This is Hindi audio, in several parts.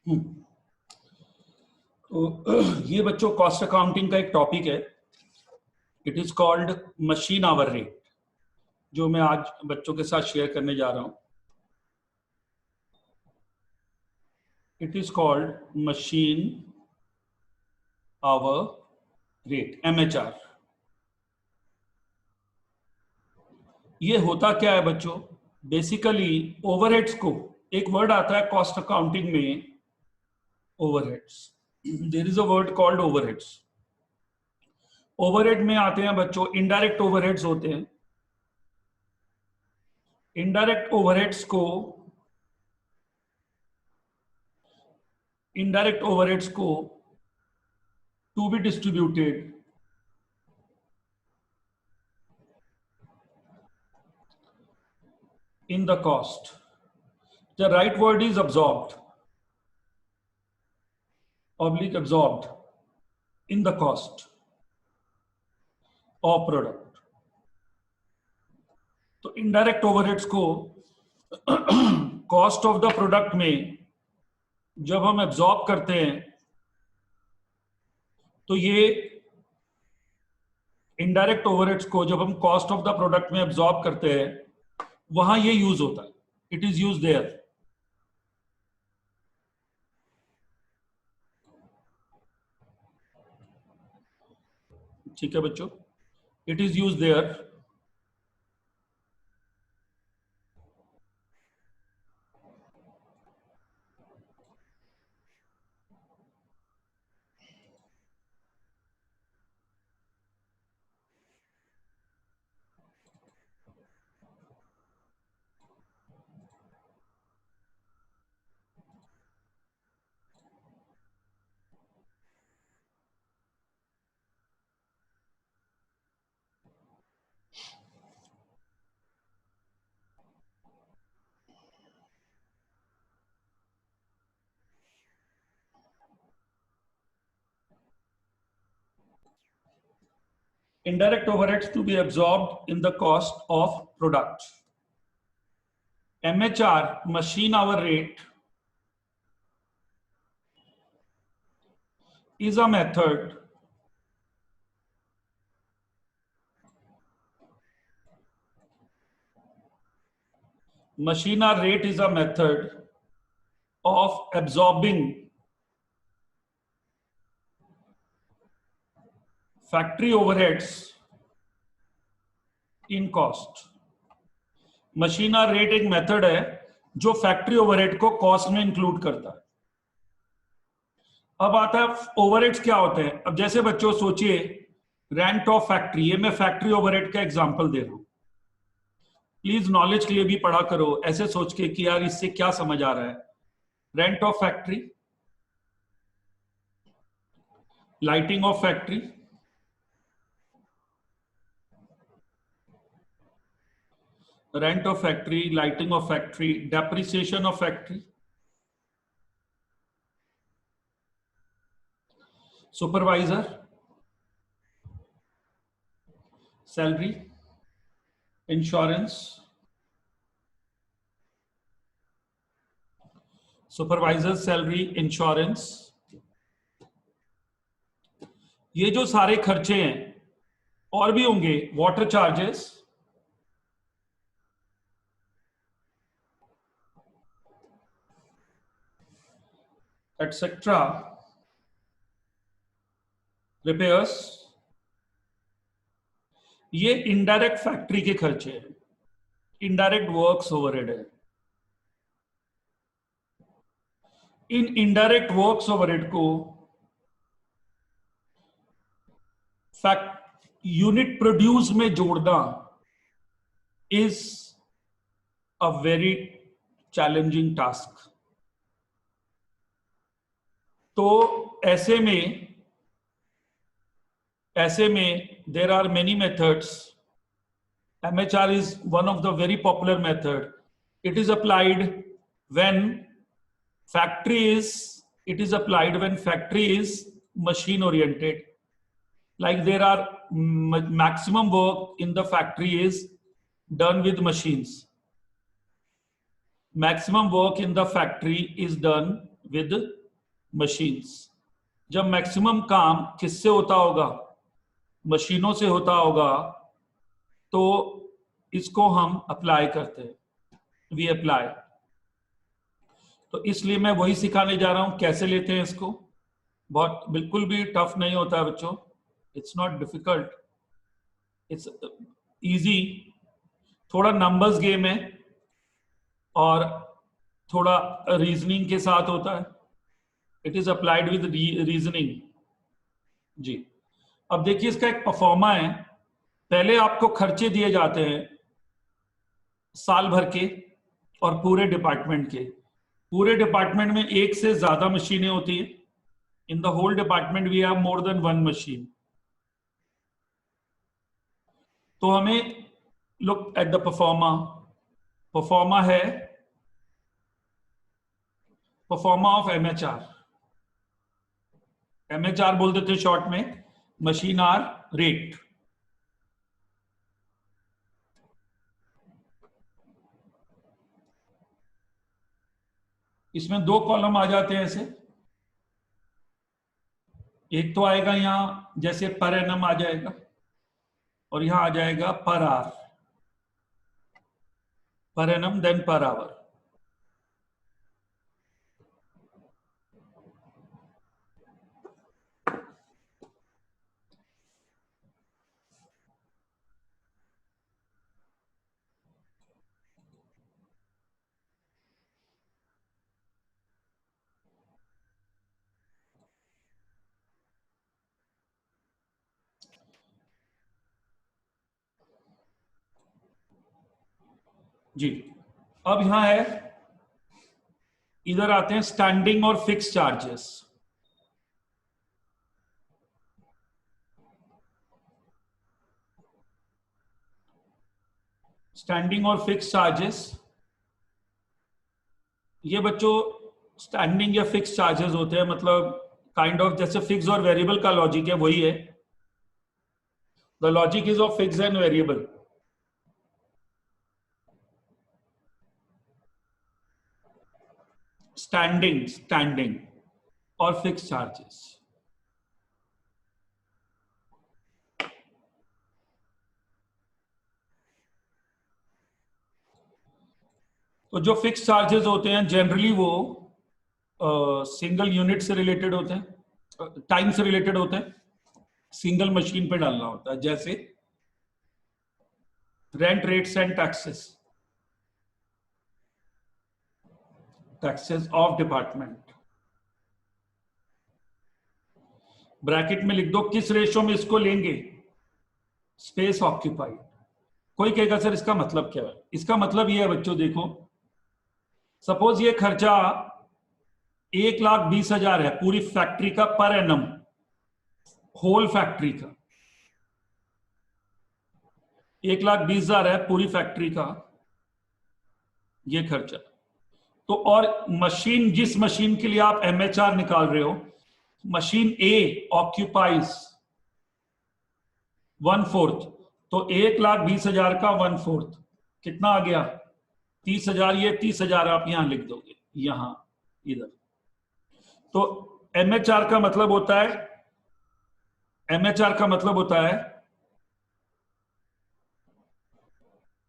तो ये बच्चों कॉस्ट अकाउंटिंग का एक टॉपिक है. It is called machine hour rate, जो मैं आज बच्चों के साथ शेयर करने जा रहा हूं. It is called machine hour rate, MHR. ये होता क्या है बच्चों? बेसिकली ओवरहेड्स को, एक वर्ड आता है कॉस्ट अकाउंटिंग में, overheads. There is a word called overheads. Overhead में आते हैं बच्चों इनडायरेक्ट ओवरहेड्स होते हैं. इनडायरेक्ट ओवरहेड्स को to be distributed in the cost. The right word is absorbed, absorbed in the cost of product. तो indirect overheads को cost of the product में जब हम absorb करते हैं तो ये indirect overheads को जब हम cost of the product में absorb करते हैं वहां ये यूज होता है. It is use their. ठीक है बच्चों, it is use their. Indirect overheads to be absorbed in the cost of product. MHR, machine hour rate, is a method of absorbing factory overheads in cost. Machine hour rate एक मेथड है जो फैक्ट्री ओवरहेड को कॉस्ट में इंक्लूड करता है. अब आता है ओवरहेड्स क्या होते हैं. अब जैसे बच्चों सोचिए रेंट ऑफ फैक्ट्री, ये मैं फैक्ट्री ओवरहेड का एग्जांपल दे रहा हूं. प्लीज नॉलेज के लिए भी पढ़ा करो ऐसे सोच के कि यार इससे क्या समझ आ रहा है. Rent of factory, lighting of factory, rent of factory, lighting of factory, depreciation of factory, supervisor, salary, insurance, supervisor's salary, insurance. ये जो सारे खर्चे हैं और भी होंगे, वाटर चार्जेस, etc., रिपेयर्स, ये इनडायरेक्ट फैक्ट्री के खर्चे हैं. इनडायरेक्ट वर्क्स ओवरहेड है. इन इनडायरेक्ट वर्क्स ओवरहेड को यूनिट प्रोड्यूस में जोड़ना is a very challenging task. तो ऐसे में there are many methods. MHR is one of the very popular method. It is applied when factory is machine oriented. Like there are maximum work in the factory is done with machines. Maximum work in the factory is done with machines. जब मैक्सिमम काम किससे होता होगा, मशीनों से होता होगा, तो इसको हम अप्लाई करते हैं, वी अप्लाई। तो इसलिए मैं वही सिखाने जा रहा हूं कैसे लेते हैं इसको। बहुत बिल्कुल भी टफ नहीं होता है बच्चों, it's not difficult, it's easy. थोड़ा नंबर्स गेम है और थोड़ा रीजनिंग के साथ होता है। It is applied with reasoning जी। अब देखिए इसका एक परफॉर्मा है। पहले आपको खर्चे दिए जाते हैं साल भर के और पूरे डिपार्टमेंट के। पूरे डिपार्टमेंट में एक से ज्यादा मशीनें होती है। In the whole department we have more than one machine. तो हमें look at the proforma. Proforma है परफॉर्मा ऑफ एमएचआर। एमएचआर बोल देते शॉर्ट में, मशीन आर रेट। इसमें दो कॉलम आ जाते हैं ऐसे। एक तो आएगा यहां जैसे पर एनम आ जाएगा और यहां आ जाएगा per hour, per annum then per hour. जी अब यहां है, इधर आते हैं स्टैंडिंग और फिक्स चार्जेस। स्टैंडिंग और फिक्स चार्जेस, ये बच्चों स्टैंडिंग या फिक्स चार्जेस होते हैं, मतलब काइंड ऑफ जैसे फिक्स और वेरिएबल का लॉजिक है वही है। The logic is of fix and variable. Standing और फिक्स चार्जेस। तो जो फिक्स चार्जेस होते हैं जनरली वो सिंगल यूनिट से रिलेटेड होते हैं, टाइम से रिलेटेड होते हैं, सिंगल मशीन पे डालना होता है। जैसे rent rates and taxes of department. Bracket में लिख दो किस रेशो में इसको लेंगे, स्पेस ऑक्यूपाइड। कोई कहेगा सर इसका मतलब क्या है? इसका मतलब ये है बच्चों, देखो सपोज ये खर्चा 1,20,000 है पूरी फैक्ट्री का पर एनम, होल फैक्ट्री का 1,20,000 है पूरी फैक्ट्री का ये खर्चा। तो और मशीन, जिस मशीन के लिए आप एमएचआर निकाल रहे हो, मशीन ए ऑक्यूपाइज 1/4, तो 1,20,000 का 1/4 कितना आ गया? 30,000। ये 30,000 आप यहां लिख दोगे, यहां इधर। तो एमएचआर का मतलब होता है, एमएचआर का मतलब होता है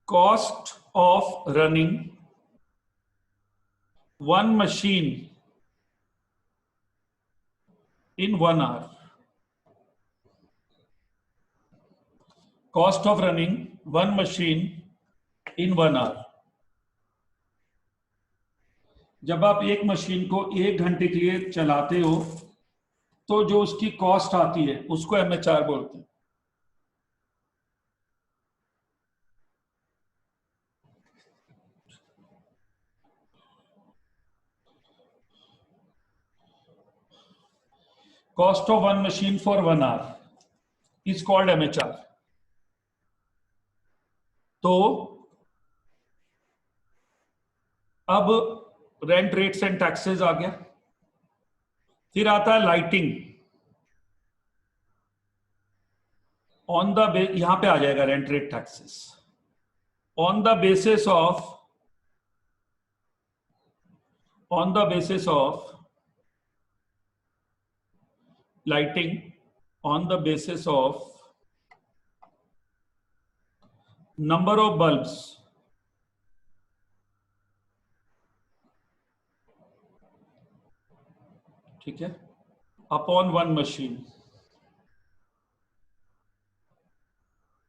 cost of running one machine in 1 hour. Cost of running one machine in 1 hour. जब आप एक मशीन को 1 घंटे के लिए चलाते हो तो जो उसकी कॉस्ट आती है उसको एमएचआर बोलते हैं। Cost of one machine for 1 hour is called MHR. तो अब रेंट रेट्स एंड टैक्सेस आ गया। फिर आता है लाइटिंग ऑन द, यहां पे आ जाएगा rent rate taxes on the basis of lighting on the basis of number of bulbs ठीक है अपॉन वन मशीन।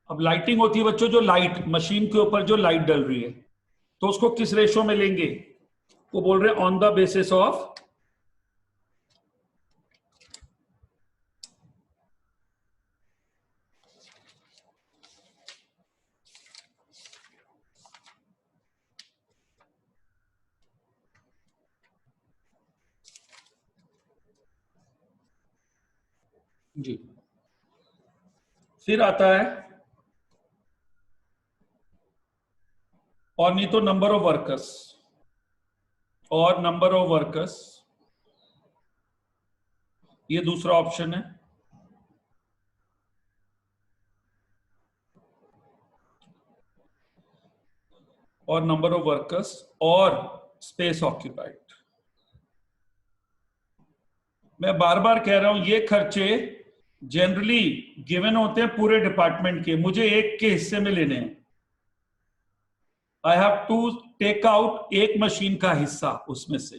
अब लाइटिंग होती है बच्चों जो लाइट मशीन के ऊपर जो लाइट डल रही है, तो उसको किस रेशो में लेंगे? वो बोल रहे हैं ऑन द बेसिस ऑफ जी। फिर आता है और नहीं तो नंबर ऑफ वर्कर्स, और नंबर ऑफ वर्कर्स, ये दूसरा ऑप्शन है। और नंबर ऑफ वर्कर्स और स्पेस ऑक्यूपाइड। मैं बार बार कह रहा हूं ये खर्चे जनरली गिवन होते हैं पूरे डिपार्टमेंट के, मुझे एक के हिस्से में लेने हैं। I have to take out एक मशीन का हिस्सा उसमें से।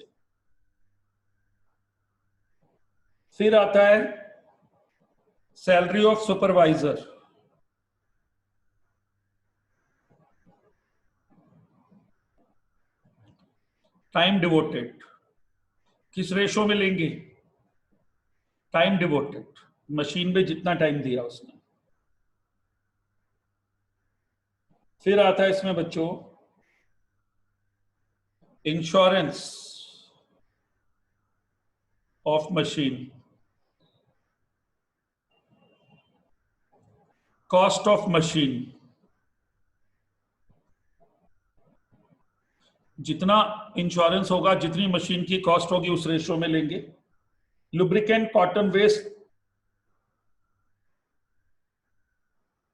फिर आता है salary of supervisor, time devoted, किस रेशो में लेंगे? टाइम डिवोटेड, मशीन में जितना टाइम दिया उसने। फिर आता है इसमें बच्चों insurance of machine, cost of machine, जितना इंश्योरेंस होगा जितनी मशीन की कॉस्ट होगी उस रेशो में लेंगे। Lubricant, cotton waste,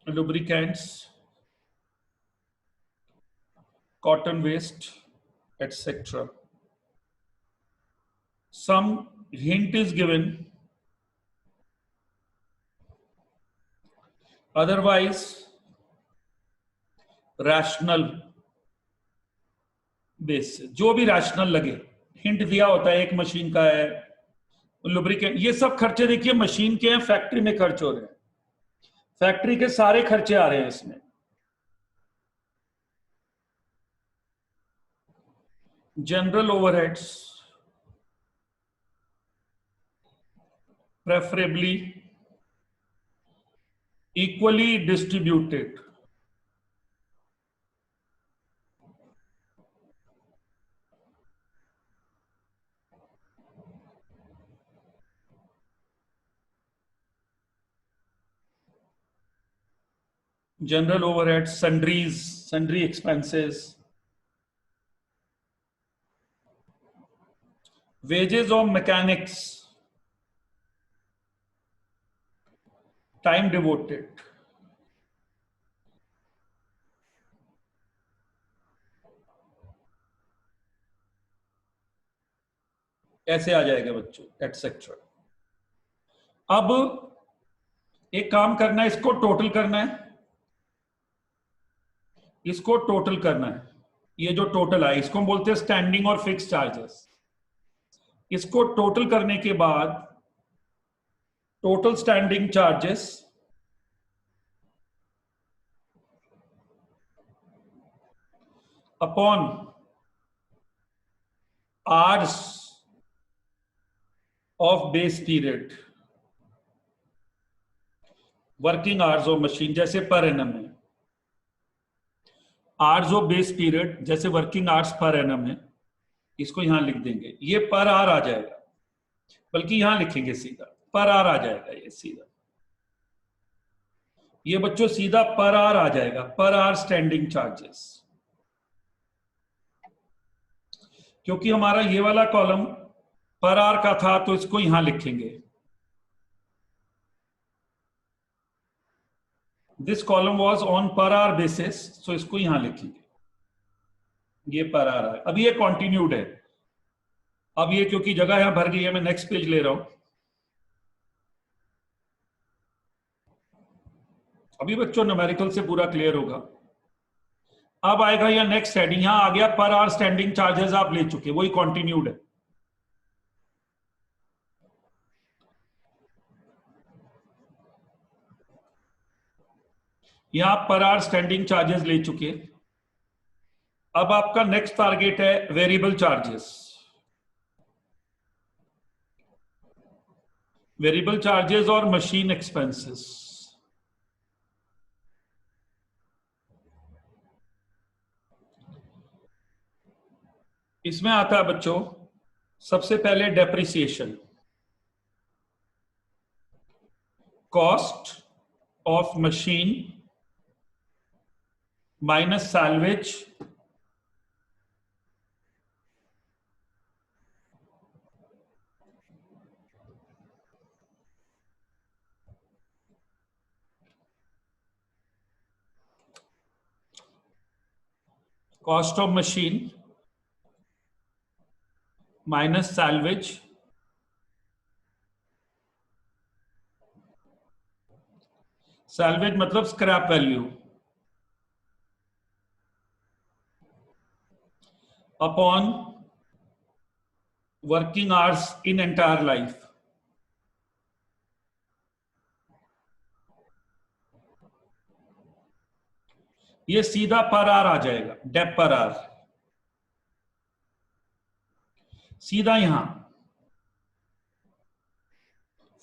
lubricants, cotton waste, etc. Some hint is given, otherwise rational base, जो भी रैशनल लगे। हिंट दिया होता है एक मशीन का है, लुब्रिकेंट, ये सब खर्चे देखिए मशीन के हैं, फैक्ट्री में खर्च हो रहे हैं, फैक्ट्री के सारे खर्चे आ रहे हैं इसमें। General overheads preferably equally distributed, general overhead, sundries, sundry expenses, wages of mechanics, time devoted. ऐसे आ जाएगा बच्चों, एटसेट्रा। अब एक काम करना है, इसको टोटल करना है, इसको टोटल करना है। ये जो टोटल है इसको हम बोलते हैं स्टैंडिंग और फिक्स चार्जेस। इसको टोटल करने के बाद total standing charges upon hours of base period, working hours of machine जैसे पर एनम है, आवर्स ऑफ बेस पीरियड जैसे वर्किंग आवर्स पर एनम है, इसको यहां लिख देंगे, ये पर आवर आ जाएगा, बल्कि यहां लिखेंगे सीधा पर आवर आ जाएगा, ये सीधा, ये बच्चों सीधा पर आवर आ जाएगा, पर आवर स्टैंडिंग चार्जेस। क्योंकि हमारा ये वाला कॉलम पर आवर का था तो इसको यहां लिखेंगे, this column was on per hour basis, so इसको यहां लिखेंगे, ये पर आवर है। अब ये कॉन्टिन्यूड है, अब ये क्योंकि जगह यहां भर गई है मैं नेक्स्ट पेज ले रहा हूं। अभी बच्चों न्यूमेरिकल से पूरा क्लियर होगा। अब आएगा या नेक्स्ट हेडिंग, यहां आ गया पर आवर स्टैंडिंग चार्जेस आप ले चुके, वही कंटिन्यूड है। यहां पर आवर स्टैंडिंग चार्जेस ले चुके। अब आपका नेक्स्ट टारगेट है वेरिएबल चार्जेस। वेरिएबल चार्जेस और मशीन एक्सपेंसेस। इसमें आता है बच्चों सबसे पहले depreciation, cost of machine minus salvage cost of machine minus salvage salvage मतलब scrap value upon working hours in entire life. ये सीधा पर आवर आ जाएगा, डेप पर आवर सीधा यहां।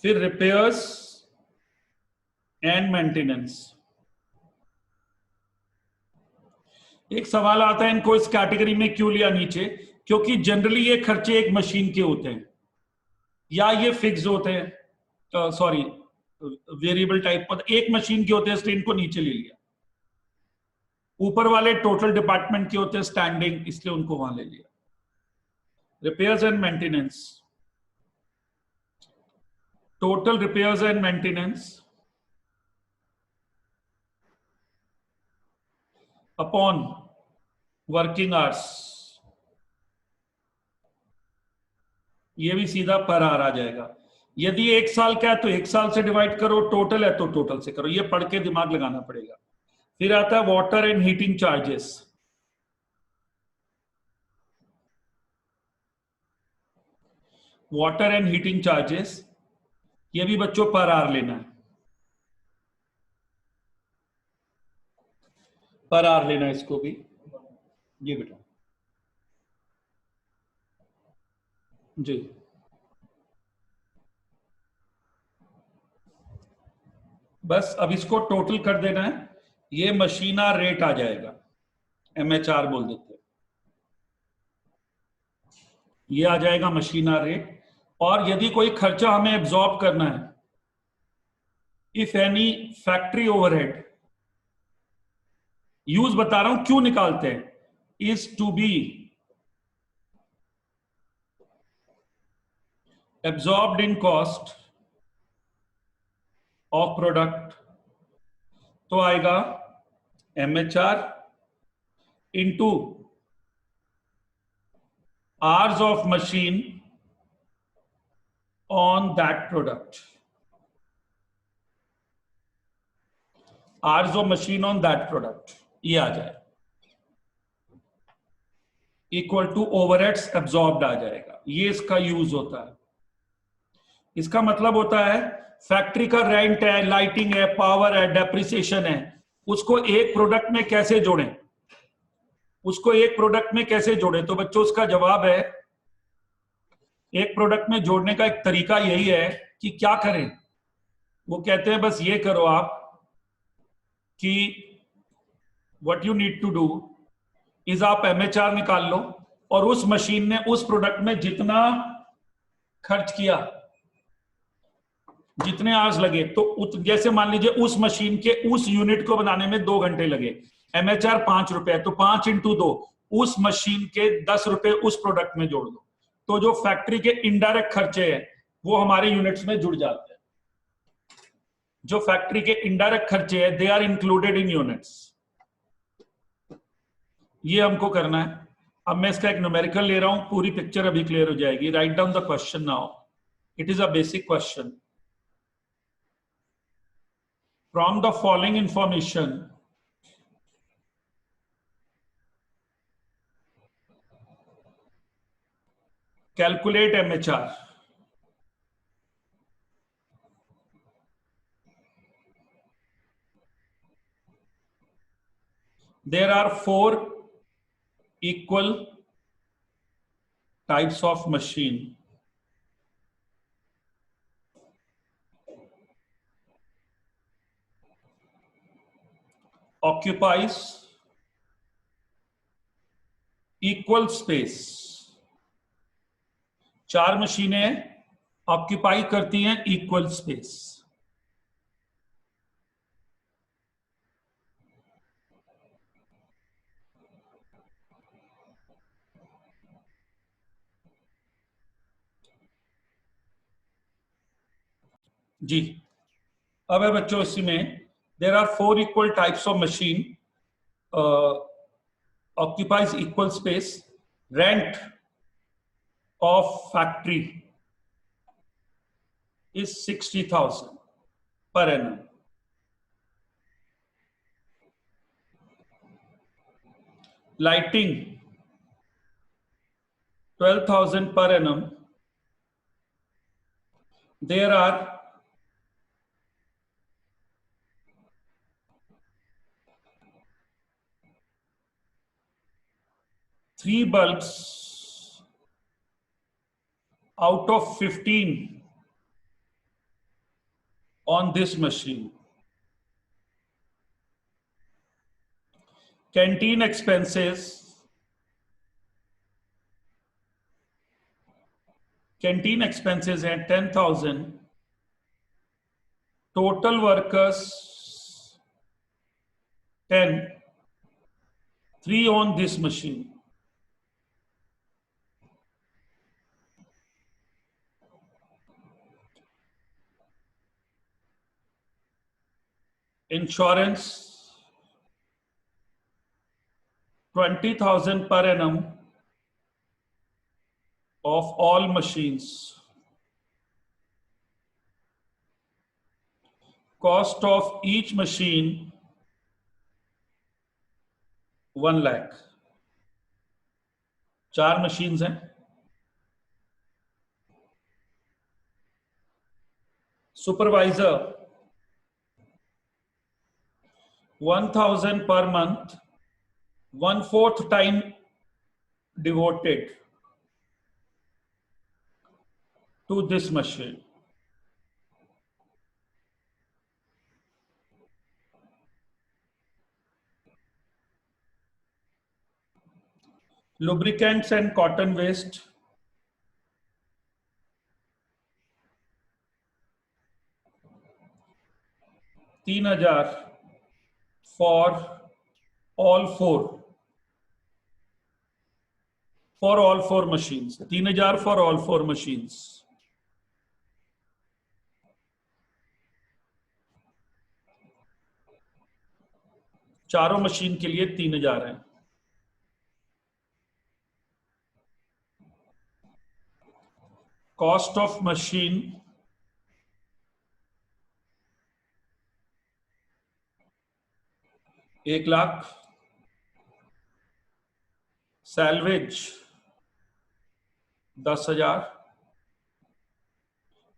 फिर रिपेयर्स एंड मेंटेनेंस। एक सवाल आता है इनको इस कैटेगरी में क्यों लिया नीचे, क्योंकि जनरली ये खर्चे एक मशीन के होते हैं या ये फिक्स होते हैं, सॉरी वेरिएबल टाइप पर एक मशीन के होते हैं, इसलिए इनको नीचे ले लिया। ऊपर वाले टोटल डिपार्टमेंट के होते हैं स्टैंडिंग, इसलिए उनको वहां ले लिया। Repairs and maintenance, total repairs and maintenance upon working hours, ये भी सीधा पर आवर आ जाएगा। यदि एक साल का है तो एक साल से डिवाइड करो, टोटल है तो टोटल से करो, ये पढ़ के दिमाग लगाना पड़ेगा। फिर आता है water and heating charges. Water and heating charges ये भी बच्चों पर आवर लेना है, पर आवर लेना है इसको भी। ये बेटा जी, बस अब इसको टोटल कर देना है। ये मशीना रेट आ जाएगा, MHR बोल देते हैं, ये आ जाएगा मशीना रेट। और यदि कोई खर्चा हमें एब्जॉर्ब करना है, if any factory overhead, use बता रहा हूं क्यों निकालते हैं, is to be absorbed in cost of product, तो आएगा MHR into hours of machine on that product, hours of machine on that product, ये आ जाए इक्वल टू ओवरहेड्स एब्जॉर्ब्ड आ जाएगा। ये इसका यूज होता है। इसका मतलब होता है फैक्ट्री का रेंट है, लाइटिंग है, पावर है, डेप्रिसिएशन है, उसको एक प्रोडक्ट में कैसे जोड़ें, उसको एक प्रोडक्ट में कैसे जोड़ें। तो बच्चों उसका जवाब है, एक प्रोडक्ट में जोड़ने का एक तरीका यही है कि क्या करें, वो कहते हैं बस ये करो आप कि what you need to do is आप MHR निकाल लो और उस मशीन ने उस प्रोडक्ट में जितना खर्च किया, जितने आवर्स लगे, तो जैसे मान लीजिए उस मशीन के उस यूनिट को बनाने में 2 घंटे लगे, MHR 5 रुपए, तो 5 इंटू 2, उस मशीन के 10 रुपए उस प्रोडक्ट में जोड़ दो, तो जो फैक्ट्री के इनडायरेक्ट खर्चे हैं वो हमारे यूनिट्स में जुड़ जाते हैं। जो फैक्ट्री के इनडायरेक्ट खर्चे हैं they are included in units. ये हमको करना है। अब मैं इसका एक न्यूमेरिकल ले रहा हूं, पूरी पिक्चर अभी क्लियर हो जाएगी। Write down the question now, it is a basic question. From the following information, calculate MHR. There are 4 equal types of machine. Occupies equal space. 4 मशीनें ऑक्यूपाई करती हैं इक्वल स्पेस. जी, अब है बच्चों इसी में there are 4 equal types of machine occupies equal space. Rent of factory is 60,000 per annum. Lighting 12,000 per annum. There are 3 bulbs out of 15 on this machine. Canteen expenses हैं 10,000. Total workers 10. 3 on this machine. Insurance 20,000 per annum of all machines. Cost of each machine 1 lakh. 4 machines हैं. Supervisor 1,000 per month, 1/4 time devoted to this machine. Lubricants and cotton waste 3,000 for all 4 machines. 3,000 for all 4 machines. चारों मशीन के लिए 3,000 है. Cost of machine 1 lakh. Salvage 10,000.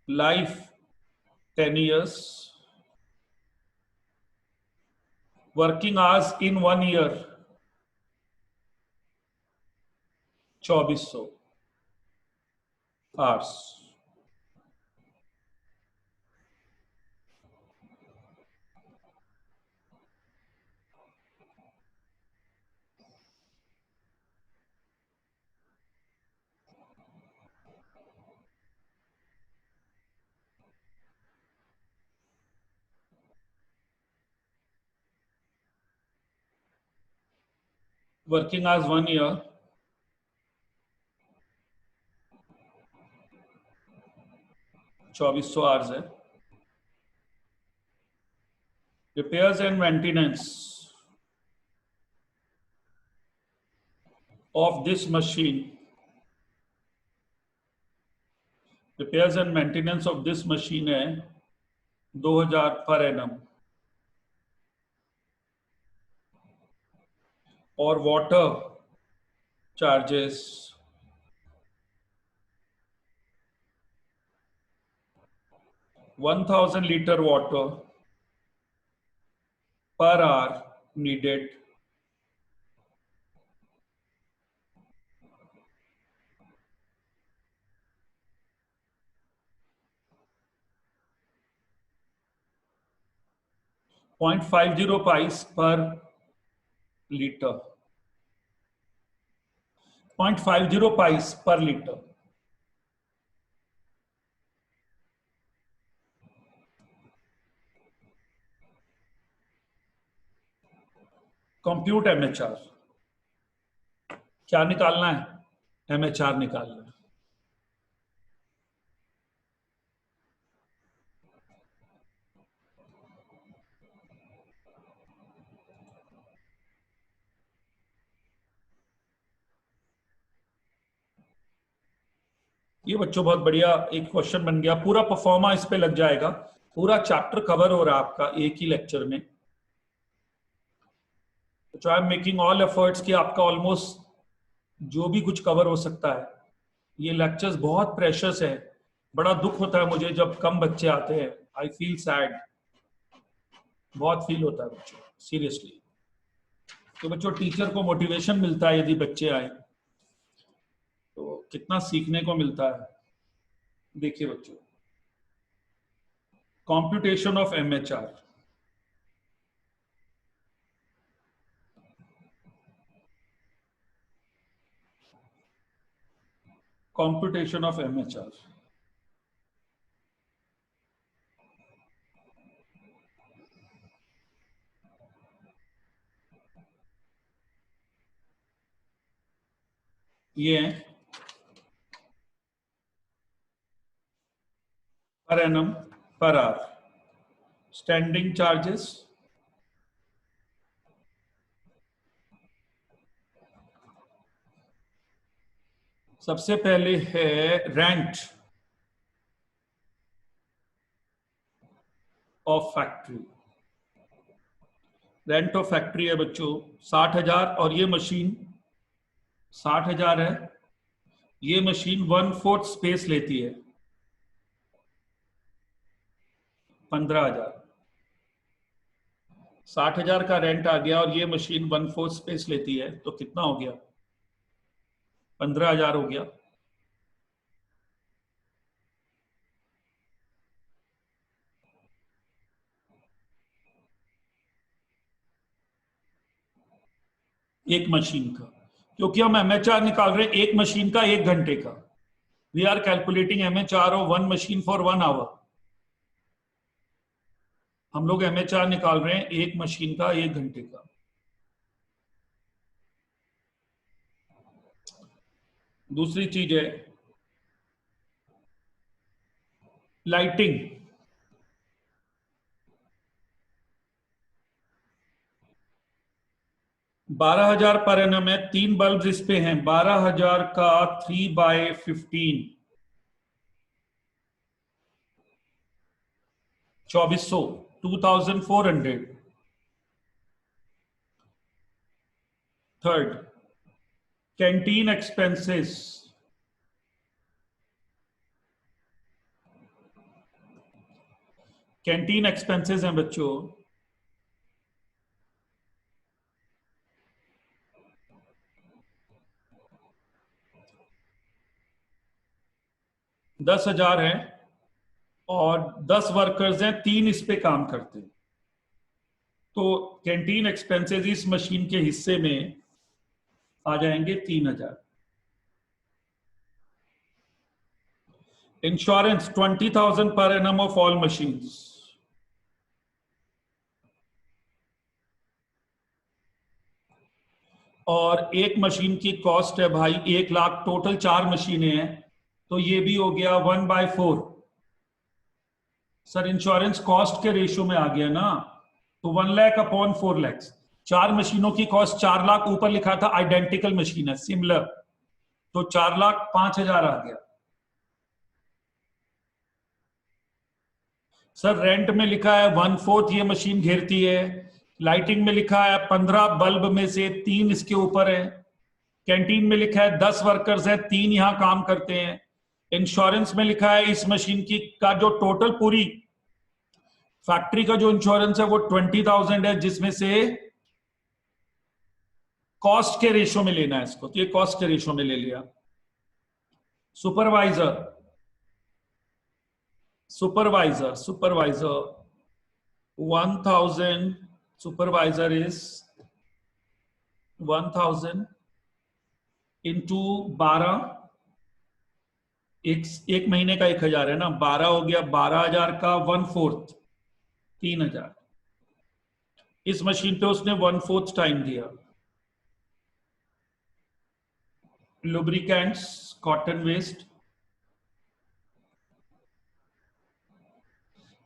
Life 10 years. Working hours in 1 year 2,400 hours. Working hours 1 year 2,400 hours है. Repairs and maintenance of this machine. Repairs and maintenance of this machine है 2,000 per annum. और water charges 1000 litre water per hour needed .50 pice per liter 0.50 pice per liter compute MHR क्या निकालना है एमएचआर निकालना है ये बच्चों बहुत बढ़िया एक क्वेश्चन बन गया पूरा परफॉर्मा इस पे लग जाएगा पूरा चैप्टर कवर हो रहा है आपका एक ही लेक्चर में तो I am making all efforts कि आपका ऑलमोस्ट जो भी कुछ कवर हो सकता है ये लेक्चर्स बहुत प्रेशियस है बड़ा दुख होता है मुझे जब कम बच्चे आते हैं आई फील सैड बहुत फील होता है बच्चों सीरियसली तो बच्चों टीचर को मोटिवेशन मिलता है यदि बच्चे आए तो कितना सीखने को मिलता है देखिए बच्चों computation of MHR computation of MHR ये per annum per hour standing charges सबसे पहले है rent of factory rent of factory है बच्चों 60,000 और ये मशीन 60,000 है ये मशीन 1/4 स्पेस लेती है 15,000 60,000 का रेंट आ गया और ये मशीन 1/4 स्पेस लेती है तो कितना हो गया 15,000 हो गया एक मशीन का क्योंकि हम एमएचआर निकाल रहे हैं एक मशीन का 1 घंटे का we are calculating MHR of 1 machine for 1 hour हम लोग एमएचआर निकाल रहे हैं एक मशीन का 1 घंटे का दूसरी चीज है लाइटिंग 12,000 पर एनम है 3 बल्ब इस पे हैं 12,000 का 3/15 2400 2,400 third canteen expenses canteen expenses हैं बच्चों 10,000 है और 10 वर्कर्स हैं 3 इस पे काम करते हैं तो कैंटीन एक्सपेंसेस इस मशीन के हिस्से में आ जाएंगे 3,000 insurance 20,000 per annum of all machines और एक मशीन की कॉस्ट है भाई 1 लाख टोटल 4 मशीनें हैं तो ये भी हो गया 1/4 सर इंश्योरेंस कॉस्ट के रेशियो में आ गया ना तो 1 लाख अपॉन 4 लाख 4 मशीनों की कॉस्ट 4 लाख ऊपर लिखा था आइडेंटिकल मशीन है सिमिलर तो 4,05,000 आ गया सर रेंट में लिखा है 1/4 ये मशीन घेरती है लाइटिंग में लिखा है 15 बल्ब में से 3 इसके ऊपर है। कैंटीन में लिखा है 10 वर्कर्स हैं, 3 यहां काम करते हैं। इंश्योरेंस में लिखा है इस मशीन की का जो टोटल पूरी फैक्ट्री का जो इंश्योरेंस है वो 20,000 है, जिसमें से कॉस्ट के रेशो में लेना है इसको, तो ये कॉस्ट के रेशो में ले लिया। Supervisor supervisor supervisor 1000, supervisor is 1000 into 12, एक महीने का 1000 है ना, 12 हो गया, 12,000 का 1/4, 3,000। इस मशीन पे उसने 1/4 टाइम दिया। लुब्रिकेंट्स, कॉटन वेस्ट,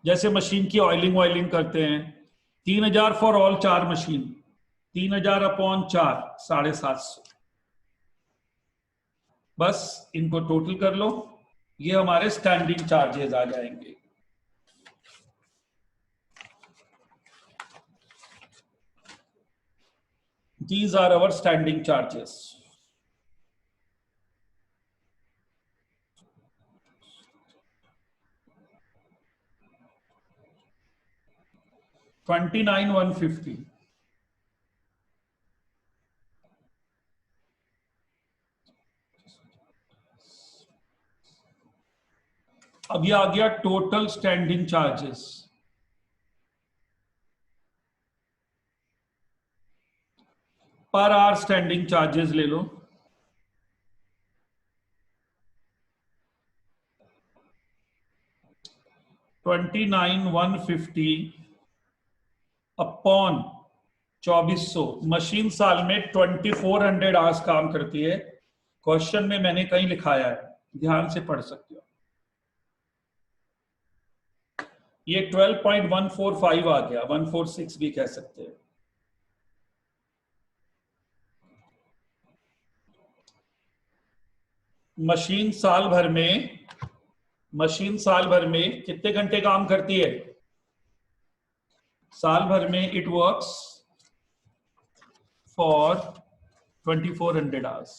जैसे मशीन की ऑयलिंग वायलिंग करते हैं, 3,000 फॉर ऑल 4 मशीन, 3,000 अपॉन 4, 750। बस इनको टोटल कर लो, ये हमारे स्टैंडिंग चार्जेस आ जाएंगे। These are our standing charges. $29,150। अब ये आ गया total standing charges. Per hour standing charges ले लो, $29,150 अपॉन 2400। मशीन साल में 2400 आवर्स काम करती है। क्वेश्चन में मैंने कहीं लिखाया है, ध्यान से पढ़ सकते हो। ये 12.145 आ गया, 146 भी कह सकते हैं। मशीन साल भर में कितने घंटे काम करती है? साल भर में इट वर्क्स फॉर 2400 आवर्स।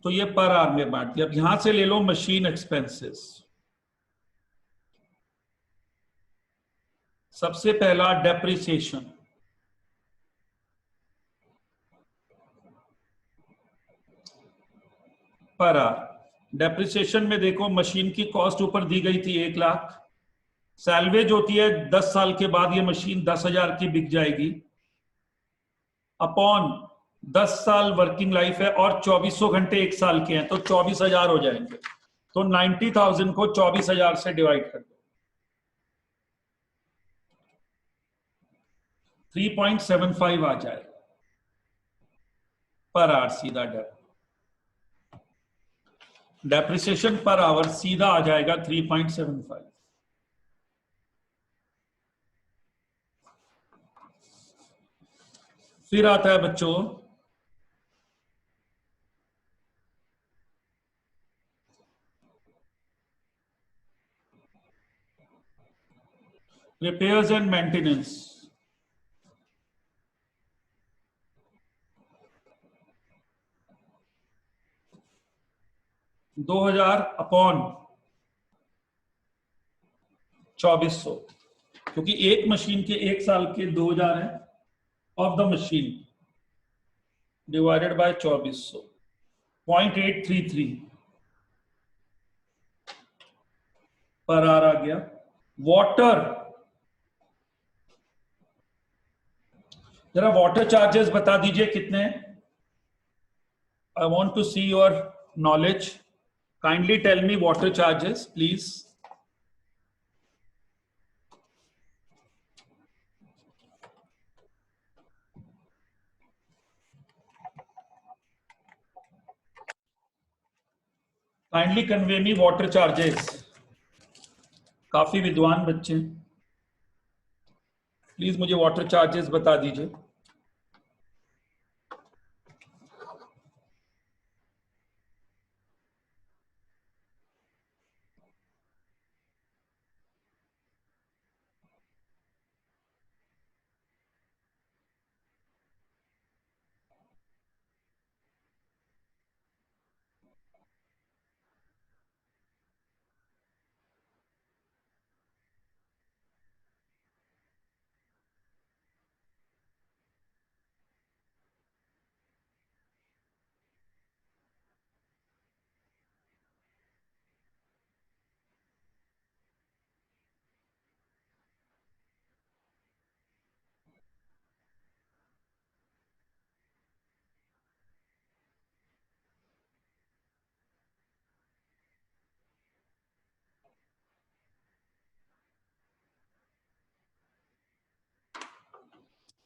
तो ये पर आवर में बांट दिया। अब यहां से ले लो मशीन एक्सपेंसेस। सबसे पहला डेप्रिसिएशन, पर आवर। डेप्रिसिएशन में देखो मशीन की कॉस्ट ऊपर दी गई थी 1,00,000। सैलवेज होती है 10 साल के बाद ये मशीन 10,000 की बिक जाएगी, अपॉन 10 साल वर्किंग लाइफ है और 2400 घंटे 1 साल के हैं, तो 24,000 हो जाएंगे। तो 90,000 को 24,000 से डिवाइड कर दो, 3.75 आ जाएगा पर आवर। सीधा डेप्रिसिएशन पर आवर सीधा आ जाएगा 3.75। फिर आता है बच्चों रिपेयर्स एंड मेंटेनेंस। 2,000 अपॉन 2400, क्योंकि एक मशीन के 1 साल के 2,000 है, of the machine divided by 2400, 0.833 per hour आ गया। वाटर, जरा वाटर चार्जेस बता दीजिए कितने। I want to see your knowledge. Kindly tell me water charges please. Kindly convey me water charges. काफी विद्वान बच्चे, प्लीज मुझे वाटर चार्जेस बता दीजिए।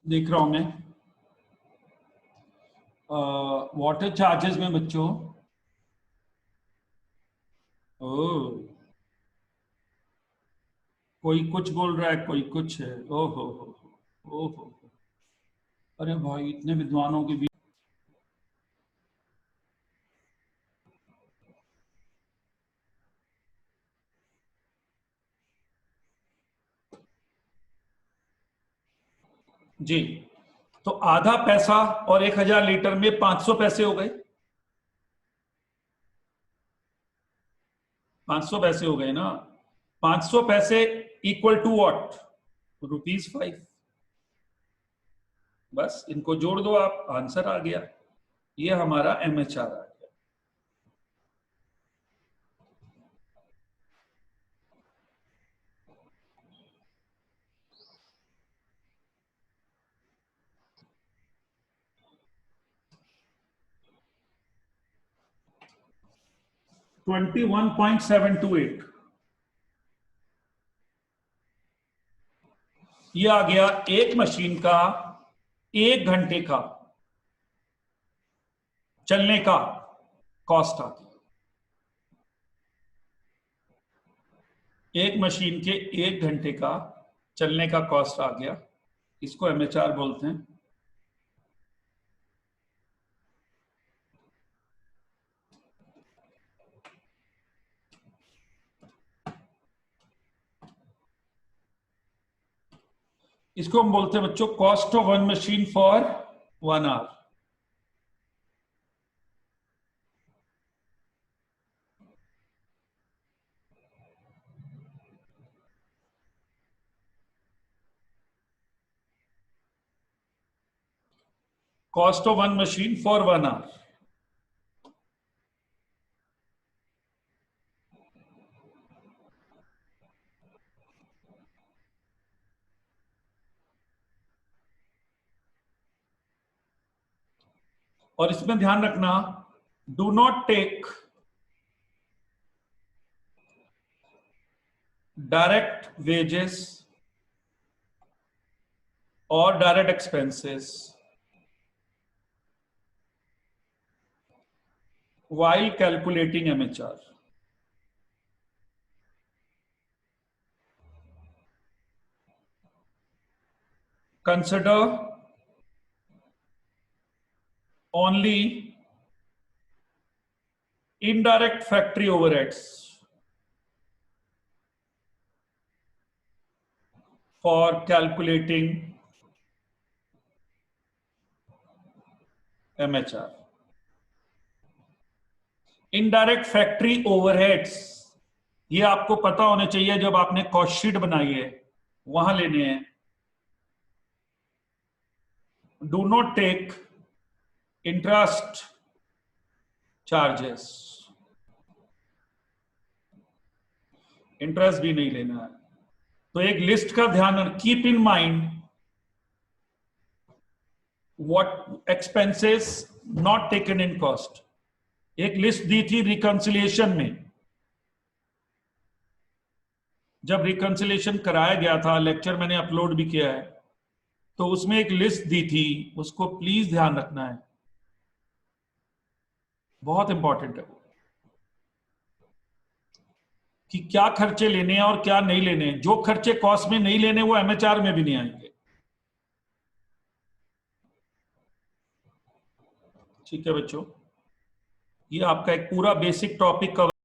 देख रहा हूं मैं वाटर चार्जेस में बच्चों। ओ, कोई कुछ बोल रहा है, कोई कुछ है। ओहो हो, ओहो। अरे भाई, इतने विद्वानों के बीच। जी, तो आधा पैसा और 1000 लीटर में 500 पैसे हो गए। 500 पैसे हो गए ना। 500 पैसे इक्वल टू व्हाट? ₹5। बस इनको जोड़ दो आप, आंसर आ गया। ये हमारा MHR आ गया। $21.728। ये आ गया एक मशीन का 1 घंटे का चलने का कॉस्ट आ गया। एक मशीन के 1 घंटे का चलने का कॉस्ट आ गया। इसको MHR बोलते हैं। इसको हम बोलते हैं बच्चों cost of one machine for 1 hour. Cost of one machine for 1 hour. और इसमें ध्यान रखना, do not take direct wages और direct expenses while calculating MHR. Consider only indirect factory overheads for calculating MHR. Indirect factory overheads, ये आपको पता होने चाहिए जब आपने कॉस्ट शीट बनाई है, वहां लेने हैं। Do not take interest charges, interest भी नहीं लेना है। तो एक लिस्ट का ध्यान, keep in mind what expenses not taken in cost. एक लिस्ट दी थी रिकंसिलिएशन में, जब रिकंसिलिएशन कराया गया था, लेक्चर मैंने अपलोड भी किया है, तो उसमें एक लिस्ट दी थी, उसको प्लीज ध्यान रखना है, बहुत इंपॉर्टेंट है कि क्या खर्चे लेने हैं और क्या नहीं लेने हैं। जो खर्चे कॉस्ट में नहीं लेने वो MHR में भी नहीं आएंगे। ठीक है बच्चों, ये आपका एक पूरा बेसिक टॉपिक कवर